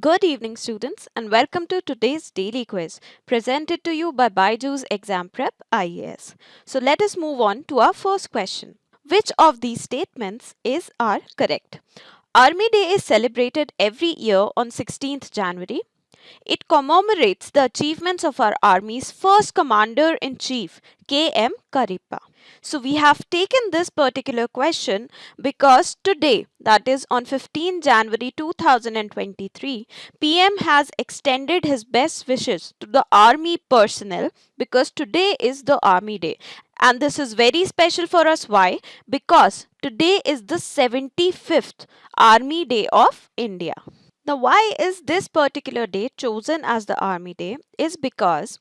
Good evening, students, and welcome to today's daily quiz presented to you by BYJU'S Exam Prep IAS. So, let us move on to our first question. Which of these statements are correct? Army Day is celebrated every year on 16th January. It commemorates the achievements of our Army's first Commander-in-Chief, K.M. Karippa. So we have taken this particular question because today, that is on 15 January 2023, PM has extended his best wishes to the Army personnel because today is the Army Day. And this is very special for us. Why? Because today is the 75th Army Day of India. Now, why is this particular day chosen as the Army Day? Is because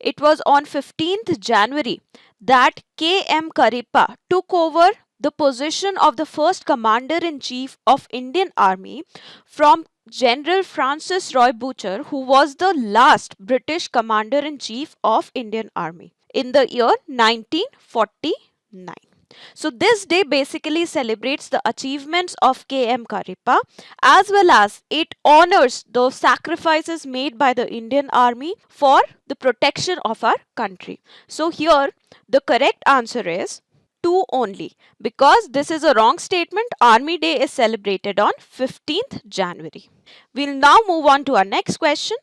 it was on 15th January that K.M. Karippa took over the position of the first Commander-in-Chief of Indian Army from General Francis Roy Butcher, who was the last British Commander-in-Chief of Indian Army in the year 1949. So this day basically celebrates the achievements of K.M. Karippa as well as it honors the sacrifices made by the Indian Army for the protection of our country. So here the correct answer is 2 only, because this is a wrong statement. Army Day is celebrated on 15th January. We'll now move on to our next question.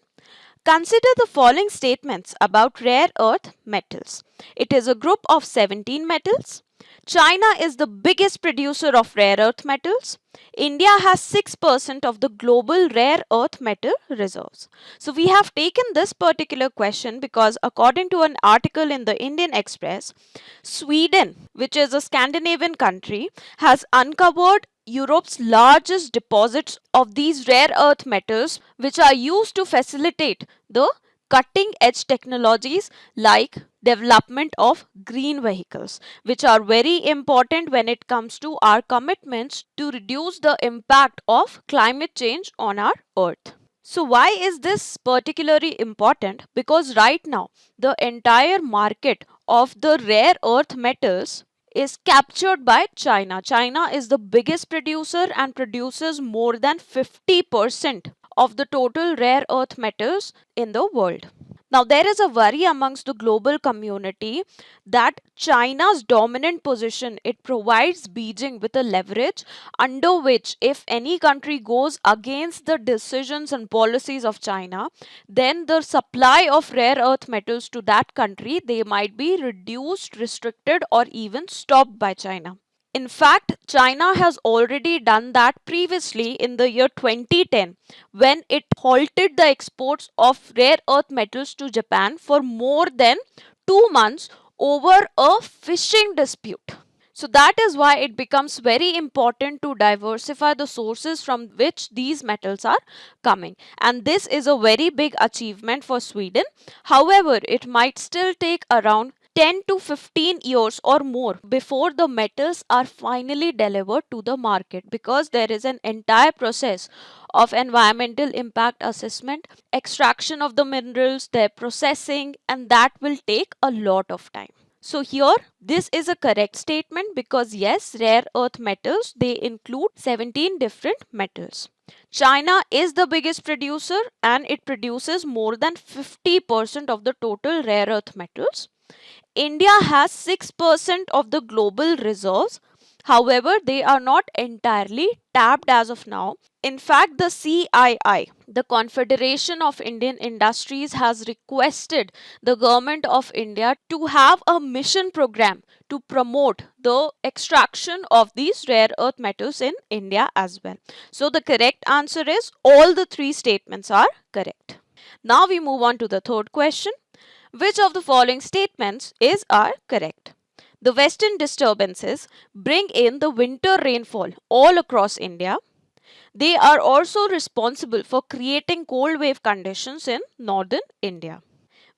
Consider the following statements about rare earth metals. It is a group of 17 metals. China is the biggest producer of rare earth metals. India has 6% of the global rare earth metal reserves. So we have taken this particular question because according to an article in the Indian Express, Sweden, which is a Scandinavian country, has uncovered Europe's largest deposits of these rare earth metals, which are used to facilitate the cutting edge technologies like development of green vehicles, which are very important when it comes to our commitments to reduce the impact of climate change on our earth. So why is this particularly important? Because right now the entire market of the rare earth metals is captured by China. China is the biggest producer and produces more than 50% of the total rare earth metals in the world. Now, there is a worry amongst the global community that China's dominant position, it provides Beijing with a leverage under which if any country goes against the decisions and policies of China, then the supply of rare earth metals to that country, they might be reduced, restricted or even stopped by China. In fact, China has already done that previously in the year 2010 when it halted the exports of rare earth metals to Japan for more than 2 months over a fishing dispute. So that is why it becomes very important to diversify the sources from which these metals are coming. And this is a very big achievement for Sweden. However, it might still take around 10 to 15 years or more before the metals are finally delivered to the market, because there is an entire process of environmental impact assessment, extraction of the minerals, their processing, and that will take a lot of time. So here this is a correct statement because yes, rare earth metals, they include 17 different metals. China is the biggest producer and it produces more than 50% of the total rare earth metals. India has 6% of the global reserves. However, they are not entirely tapped as of now. In fact, the CII, the Confederation of Indian Industries, has requested the government of India to have a mission program to promote the extraction of these rare earth metals in India as well. So the correct answer is all the 3 statements are correct. Now we move on to the third question. Which of the following statements are correct? The western disturbances bring in the winter rainfall all across India. They are also responsible for creating cold wave conditions in northern India.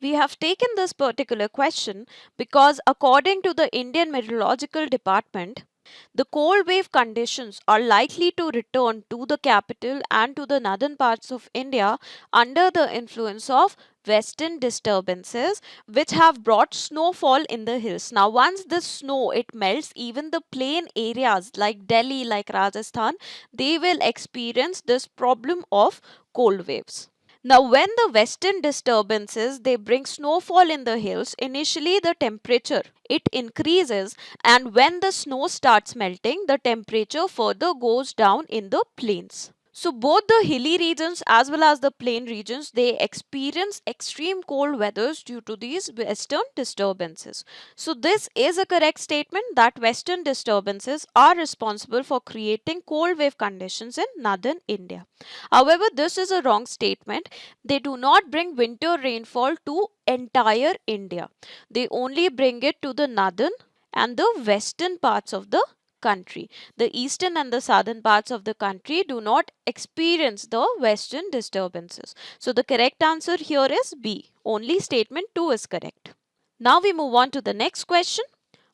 We have taken this particular question because according to the Indian Meteorological Department, The cold wave conditions are likely to return to the capital and to the northern parts of India under the influence of western disturbances which have brought snowfall in the hills. Now once the snow it melts, even the plain areas like Delhi, like Rajasthan, they will experience this problem of cold waves. Now, when the western disturbances they bring snowfall in the hills, initially the temperature it increases, and when the snow starts melting, the temperature further goes down in the plains. So both the hilly regions as well as the plain regions they experience extreme cold weathers due to these western disturbances. So this is a correct statement that western disturbances are responsible for creating cold wave conditions in northern India. However, this is a wrong statement. They do not bring winter rainfall to entire India. They only bring it to the northern and the western parts of the country. The eastern and the southern parts of the country do not experience the western disturbances. So the correct answer here is B. Only statement 2 is correct. Now we move on to the next question.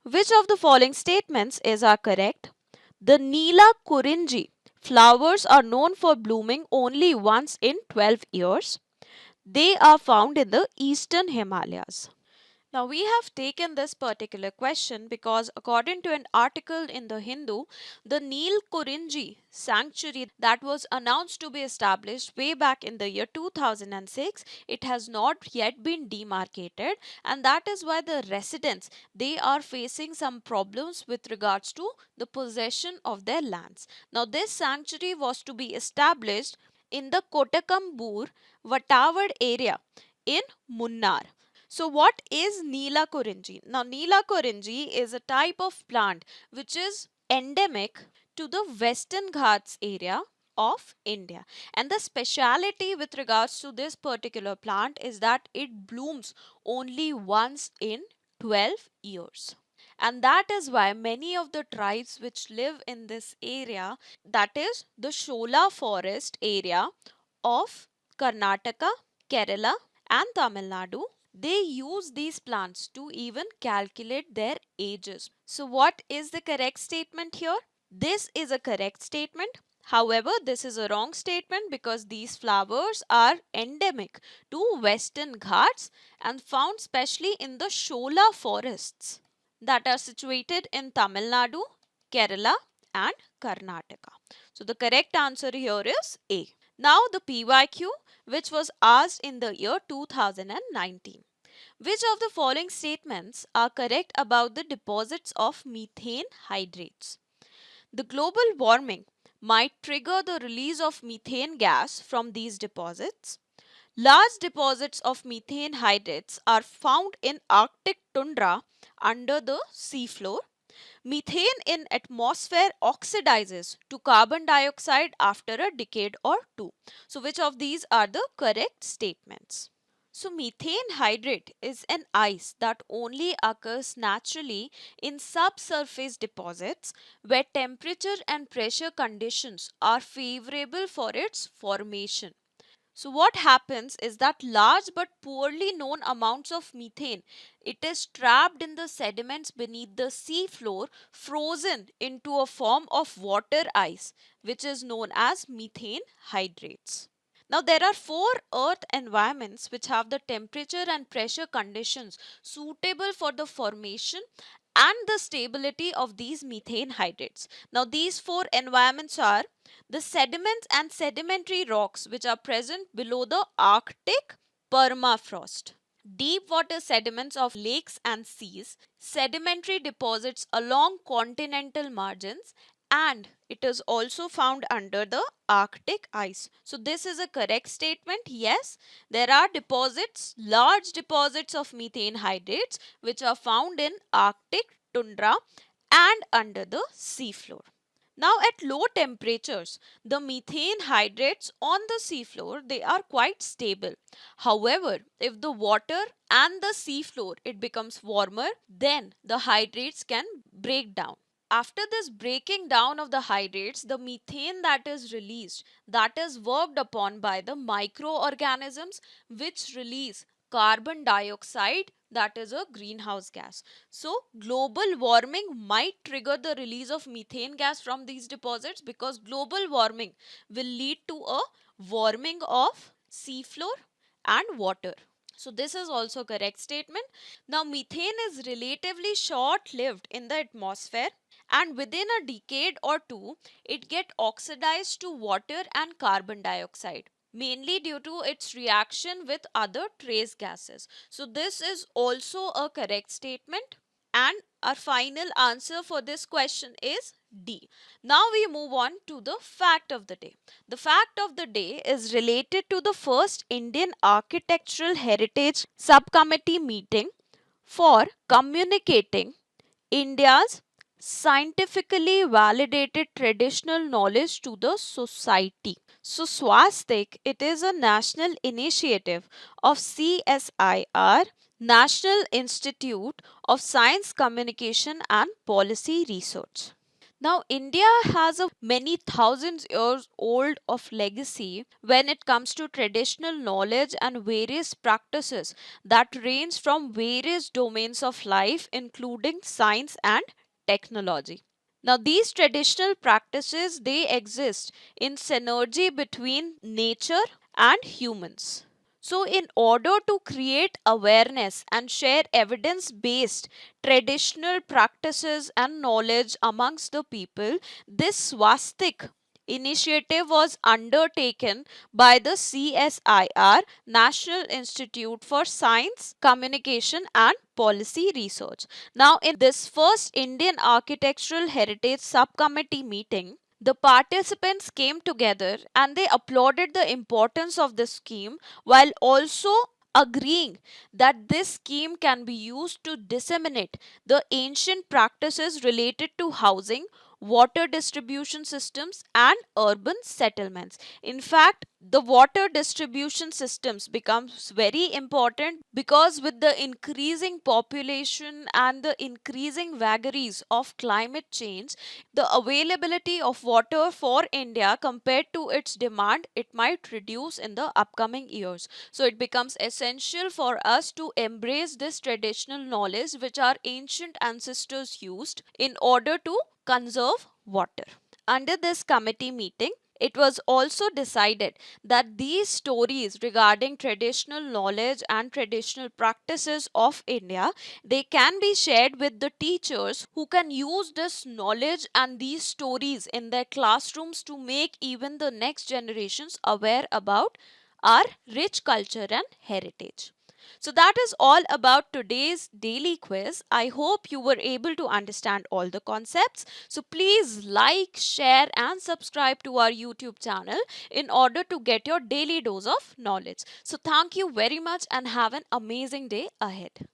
Which of the following statements are correct? The Neelakurinji flowers are known for blooming only once in 12 years. They are found in the eastern Himalayas. Now, we have taken this particular question because according to an article in the Hindu, the Neelakurinji sanctuary that was announced to be established way back in the year 2006, it has not yet been demarcated, and that is why the residents they are facing some problems with regards to the possession of their lands. Now, this sanctuary was to be established in the Kotakambur Watawad area in Munnar. So what is Neelakurinji? Now Neelakurinji is a type of plant which is endemic to the Western Ghats area of India, and the speciality with regards to this particular plant is that it blooms only once in 12 years, and that is why many of the tribes which live in this area, that is the Shola forest area of Karnataka, Kerala and Tamil Nadu, they use these plants to even calculate their ages. So what is the correct statement here? This is a correct statement. However, this is a wrong statement because these flowers are endemic to Western Ghats and found specially in the Shola forests that are situated in Tamil Nadu, Kerala and Karnataka. So the correct answer here is A. Now the PYQ which was asked in the year 2019. Which of the following statements are correct about the deposits of methane hydrates? The global warming might trigger the release of methane gas from these deposits. Large deposits of methane hydrates are found in Arctic tundra under the seafloor. Methane in atmosphere oxidizes to carbon dioxide after a decade or two. So which of these are the correct statements? So methane hydrate is an ice that only occurs naturally in subsurface deposits where temperature and pressure conditions are favorable for its formation. So what happens is that large but poorly known amounts of methane, it is trapped in the sediments beneath the sea floor, frozen into a form of water ice, which is known as methane hydrates. Now there are four earth environments which have the temperature and pressure conditions suitable for the formation and the stability of these methane hydrates. Now these four environments are the sediments and sedimentary rocks which are present below the Arctic permafrost, deep water sediments of lakes and seas, sedimentary deposits along continental margins, and it is also found under the Arctic ice. So this is a correct statement. Yes, there are deposits, large deposits of methane hydrates which are found in Arctic tundra and under the seafloor. Now at low temperatures, the methane hydrates on the seafloor, they are quite stable. However, if the water and the seafloor it becomes warmer, then the hydrates can break down. After this breaking down of the hydrates, the methane that is released, that is worked upon by the microorganisms which release carbon dioxide that is a greenhouse gas. So, global warming might trigger the release of methane gas from these deposits, because global warming will lead to a warming of seafloor and water. So, this is also correct statement. Now, methane is relatively short lived in the atmosphere, and within a decade or two, it get oxidized to water and carbon dioxide, mainly due to its reaction with other trace gases. So, this is also a correct statement. And our final answer for this question is D. Now we move on to the fact of the day. The fact of the day is related to the first Indian Architectural Heritage Subcommittee meeting for communicating India's scientifically validated traditional knowledge to the society. So, SVASTIK, it is a national initiative of CSIR, National Institute of Science Communication and Policy Research. Now, India has a many thousands years old of legacy when it comes to traditional knowledge and various practices that range from various domains of life, including science and technology. Now, these traditional practices, they exist in synergy between nature and humans. So, in order to create awareness and share evidence based traditional practices and knowledge amongst the people, this swastik initiative was undertaken by the CSIR, National Institute for Science, Communication and Policy Research. Now, in this first Indian Architectural Heritage Subcommittee meeting, the participants came together and they applauded the importance of this scheme, while also agreeing that this scheme can be used to disseminate the ancient practices related to housing, water distribution systems and urban settlements. In fact, the water distribution systems becomes very important, because with the increasing population and the increasing vagaries of climate change, the availability of water for India compared to its demand, it might reduce in the upcoming years. So it becomes essential for us to embrace this traditional knowledge which our ancient ancestors used in order to conserve water. Under this committee meeting, it was also decided that these stories regarding traditional knowledge and traditional practices of India, they can be shared with the teachers who can use this knowledge and these stories in their classrooms to make even the next generations aware about our rich culture and heritage. So that is all about today's daily quiz. I hope you were able to understand all the concepts. So please like, share and subscribe to our YouTube channel in order to get your daily dose of knowledge. So thank you very much and have an amazing day ahead.